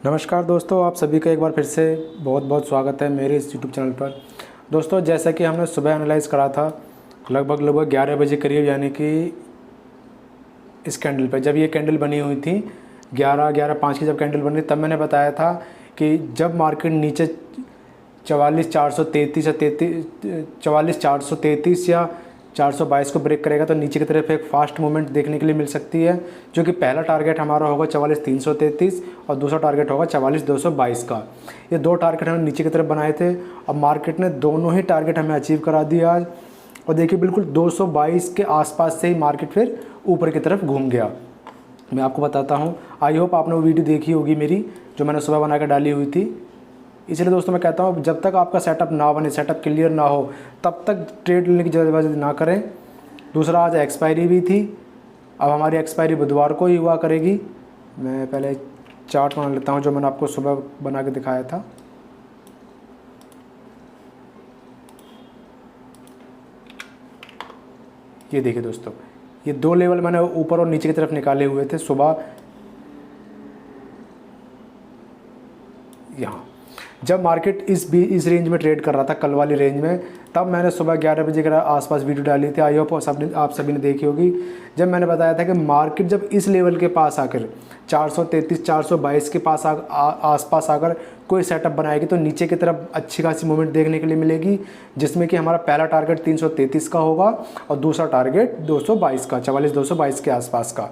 नमस्कार दोस्तों, आप सभी का एक बार फिर से बहुत बहुत स्वागत है मेरे इस यूट्यूब चैनल पर। दोस्तों, जैसा कि हमने सुबह एनालाइज करा था लगभग 11 बजे करीब, यानी कि इस कैंडल पर जब ये कैंडल बनी हुई थी 11:05 की जब कैंडल बनी तब मैंने बताया था कि जब मार्केट नीचे 44,433 या 422 को ब्रेक करेगा तो नीचे की तरफ एक फास्ट मूवमेंट देखने के लिए मिल सकती है, जो कि पहला टारगेट हमारा होगा 44,333 और दूसरा टारगेट होगा 44,222 का। ये दो टारगेट हमने नीचे की तरफ बनाए थे। अब मार्केट ने दोनों ही टारगेट हमें अचीव करा दिया आज, और देखिए बिल्कुल 222 के आसपास से ही मार्केट फिर ऊपर की तरफ घूम गया। मैं आपको बताता हूँ, आई होप आपने वो वीडियो देखी होगी मेरी, जो मैंने सुबह बना कर डाली हुई थी। इसलिए दोस्तों मैं कहता हूँ, जब तक आपका सेटअप ना बने, सेटअप क्लियर ना हो, तब तक ट्रेड लेने की जल्दबाजी ना करें। दूसरा, आज एक्सपायरी भी थी। अब हमारी एक्सपायरी बुधवार को ही हुआ करेगी। मैं पहले चार्ट बना लेता हूँ जो मैंने आपको सुबह बना के दिखाया था। ये देखिए दोस्तों, ये दो लेवल मैंने ऊपर और नीचे की तरफ निकाले हुए थे सुबह। यहाँ जब मार्केट इस रेंज में ट्रेड कर रहा था, कल वाली रेंज में, तब मैंने सुबह 11 बजे के आसपास वीडियो डाली थी। आई होप आप सभी ने देखी होगी। जब मैंने बताया था कि मार्केट जब इस लेवल के पास आकर 433 422 के पास आसपास आकर कोई सेटअप बनाएगी तो नीचे की तरफ अच्छी खासी मूवमेंट देखने के लिए मिलेगी, जिसमें कि हमारा पहला टारगेट 333 का होगा और दूसरा टारगेट 222 का, 44,222 के आसपास का।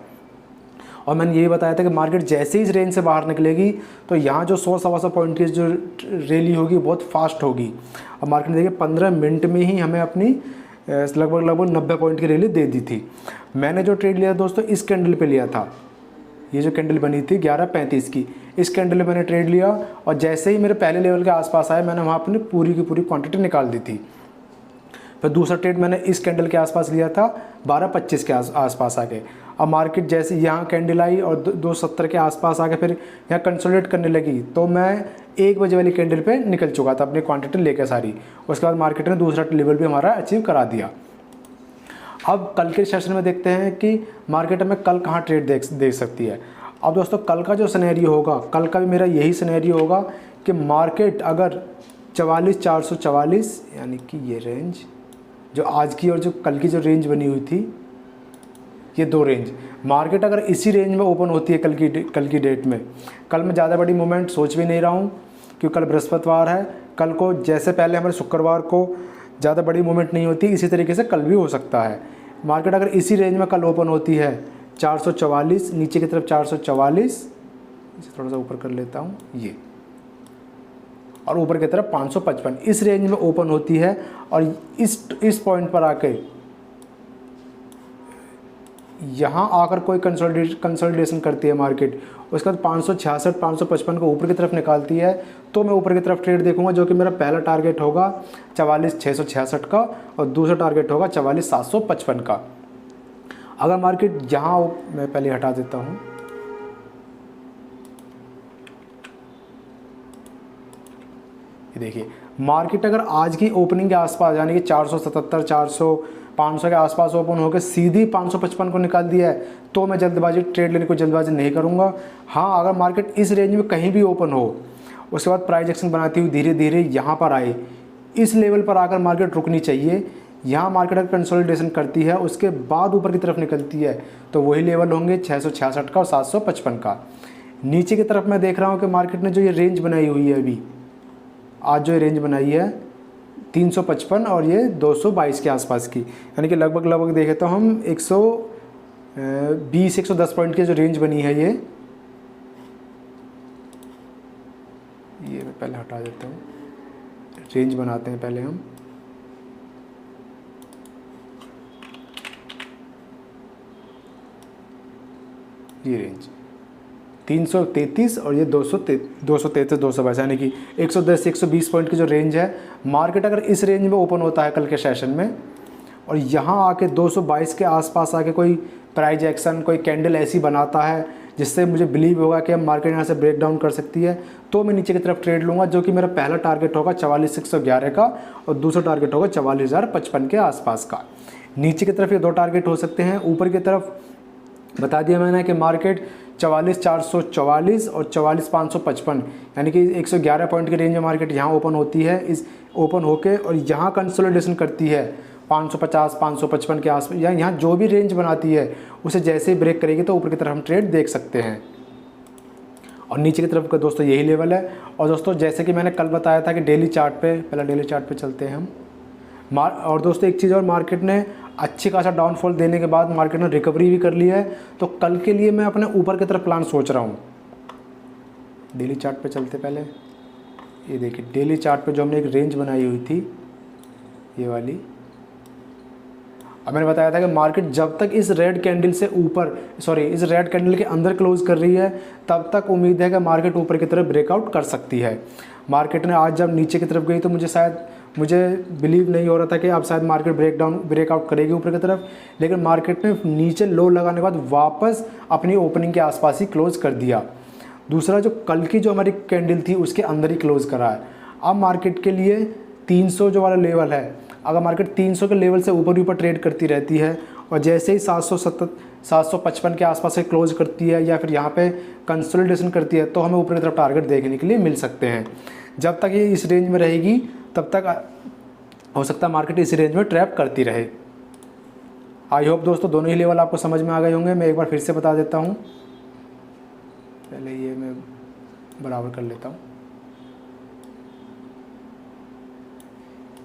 और मैंने यही बताया था कि मार्केट जैसे ही इस रेंज से बाहर निकलेगी तो यहाँ जो 100-125 पॉइंट की जो रैली होगी बहुत फास्ट होगी। अब मार्केट ने देखिए 15 मिनट में ही हमें अपनी लगभग 90 पॉइंट की रैली दे दी थी। मैंने जो ट्रेड लिया दोस्तों इस कैंडल पे लिया था। ये जो कैंडल बनी थी 11:35 की, इस कैंडल में मैंने ट्रेड लिया और जैसे ही मेरे पहले लेवल के आसपास आया मैंने वहाँ अपनी पूरी की पूरी क्वान्टिटी निकाल दी थी। फिर दूसरा ट्रेड मैंने इस कैंडल के आसपास लिया था 12:25 के आसपास आके। अब मार्केट जैसे यहाँ कैंडल आई और 270 के आसपास आके फिर यहाँ कंसोलिडेट करने लगी तो मैं 1 बजे वाली कैंडल पे निकल चुका था अपनी क्वांटिटी लेकर सारी। उसके बाद मार्केट ने दूसरा लेवल भी हमारा अचीव करा दिया। अब कल के सेशन में देखते हैं कि मार्केट में कल कहाँ ट्रेड देख सकती है। अब दोस्तों कल का जो सिनेरियो होगा, कल का भी मेरा यही सिनेरियो होगा कि मार्केट अगर 44,444 यानी कि ये रेंज जो आज की और जो कल की जो रेंज बनी हुई थी, ये दो रेंज, मार्केट अगर इसी रेंज में ओपन होती है कल की डेट में, कल मैं ज़्यादा बड़ी मूवमेंट सोच भी नहीं रहा हूँ क्योंकि कल बृहस्पतिवार है। कल को जैसे पहले हमारे शुक्रवार को ज़्यादा बड़ी मूवमेंट नहीं होती, इसी तरीके से कल भी हो सकता है। मार्केट अगर इसी रेंज में कल ओपन होती है 444, नीचे की तरफ 444, इसे थोड़ा सा ऊपर कर लेता हूँ ये, और ऊपर की तरफ 555, इस रेंज में ओपन होती है और इस पॉइंट पर आके यहाँ आकर कोई कंसोलिडेशन करती है मार्केट, उसके बाद 566 555 को ऊपर की तरफ निकालती है तो मैं ऊपर की तरफ ट्रेड देखूंगा, जो कि मेरा पहला टारगेट होगा 44,666 का और दूसरा टारगेट होगा 44,755 का। अगर मार्केट यहाँ, मैं पहले हटा देता हूँ, ये देखिए मार्केट अगर आज की ओपनिंग के आसपास यानी कि 477 400 500 के आसपास ओपन होकर सीधी 555 को निकाल दिया है तो मैं जल्दबाजी ट्रेड लेने को जल्दबाजी नहीं करूंगा। हाँ, अगर मार्केट इस रेंज में कहीं भी ओपन हो, उसके बाद प्राइस एक्शन बनाती हुई धीरे धीरे यहाँ पर आए, इस लेवल पर आकर मार्केट रुकनी चाहिए। यहाँ मार्केट अगर कंसोलिडेशन करती है उसके बाद ऊपर की तरफ निकलती है तो वही लेवल होंगे 666 का और 755 का। नीचे की तरफ मैं देख रहा हूँ कि मार्केट ने जो ये रेंज बनाई हुई है, अभी आज जो रेंज बनाई है 355 और ये 222 के आसपास की, यानी कि लगभग देखे तो हम 120-110 पॉइंट की जो रेंज बनी है, ये मैं पहले हटा देता हूँ, रेंज बनाते हैं पहले हम। ये रेंज 333 और ये 233 222, यानी कि 110-120 पॉइंट की जो रेंज है। मार्केट अगर इस रेंज में ओपन होता है कल के सेशन में और यहाँ आके 222 के आसपास आके कोई प्राइस एक्शन, कोई कैंडल ऐसी बनाता है जिससे मुझे बिलीव होगा कि अब मार्केट यहाँ से ब्रेक डाउन कर सकती है, तो मैं नीचे की तरफ ट्रेड लूँगा, जो कि मेरा पहला टारगेट होगा 44,611 का और दूसरा टारगेट होगा 44,055 के आसपास का। नीचे की तरफ ये दो टारगेट हो सकते हैं। ऊपर की तरफ बता दिया मैंने कि मार्केट 44,444 और 44,555, यानी कि 111 पॉइंट की रेंज में मार्केट यहाँ ओपन होती है, इस ओपन होके और यहाँ कंसोलिडेशन करती है 550 555 के आसपास, या यहाँ जो भी रेंज बनाती है उसे जैसे ही ब्रेक करेगी तो ऊपर की तरफ हम ट्रेड देख सकते हैं। और नीचे की तरफ का दोस्तों यही लेवल है। और दोस्तों जैसे कि मैंने कल बताया था कि डेली चार्ट पे, पहले डेली चार्ट पे चलते हैं हम। और दोस्तों एक चीज़ और, मार्केट ने अच्छी खासा डाउनफॉल देने के बाद मार्केट ने रिकवरी भी कर ली है, तो कल के लिए मैं अपने ऊपर की तरफ प्लान सोच रहा हूँ। डेली चार्ट पे चलते पहले, ये देखिए डेली चार्ट पे जो हमने एक रेंज बनाई हुई थी ये वाली, अब मैंने बताया था कि मार्केट जब तक इस रेड कैंडल से ऊपर, इस रेड कैंडल के अंदर क्लोज कर रही है तब तक उम्मीद है कि मार्केट ऊपर की तरफ ब्रेकआउट कर सकती है। मार्केट ने आज जब नीचे की तरफ गई तो मुझे बिलीव नहीं हो रहा था कि अब शायद मार्केट ब्रेकआउट करेगी ऊपर की तरफ, लेकिन मार्केट ने नीचे लो लगाने के बाद वापस अपनी ओपनिंग के आसपास ही क्लोज़ कर दिया। दूसरा, जो कल की जो हमारी कैंडल थी उसके अंदर ही क्लोज़ करा है। अब मार्केट के लिए 300 जो वाला लेवल है, अगर मार्केट 300 के लेवल से ऊपर ट्रेड करती रहती है और जैसे ही 755 के आसपास से क्लोज करती है या फिर यहाँ पे कंसोलिडेशन करती है तो हमें ऊपर की तरफ टारगेट देखने के लिए मिल सकते हैं। जब तक ये इस रेंज में रहेगी तब तक हो सकता है मार्केट इस रेंज में ट्रैप करती रहे। आई होप दोस्तों दोनों ही लेवल आपको समझ में आ गए होंगे। मैं एक बार फिर से बता देता हूँ, पहले ये मैं बराबर कर लेता हूँ।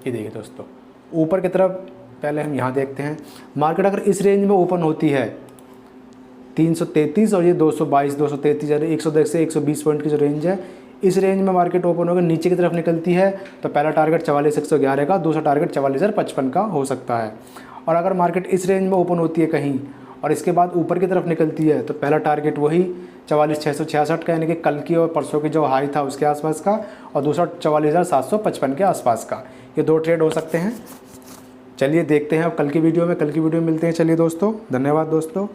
ये देखिए दोस्तों, ऊपर की तरफ पहले हम यहाँ देखते हैं, मार्केट अगर इस रेंज में ओपन होती है 333 और ये 222 233 यानी 110 से 120 पॉइंट की जो रेंज है, इस रेंज में मार्केट ओपन होकर नीचे की तरफ निकलती है तो पहला टारगेट 44,111 का, दूसरा टारगेट 44,055 का हो सकता है। और अगर मार्केट इस रेंज में ओपन होती है कहीं और इसके बाद ऊपर की तरफ निकलती है तो पहला टारगेट वही 44,666 का, यानी कि कल की और परसों की जो हाई था उसके आसपास का, और दूसरा 44,755 के आसपास का। ये दो ट्रेड हो सकते हैं। चलिए देखते हैं अब कल की वीडियो में मिलते हैं। चलिए दोस्तों, धन्यवाद दोस्तों।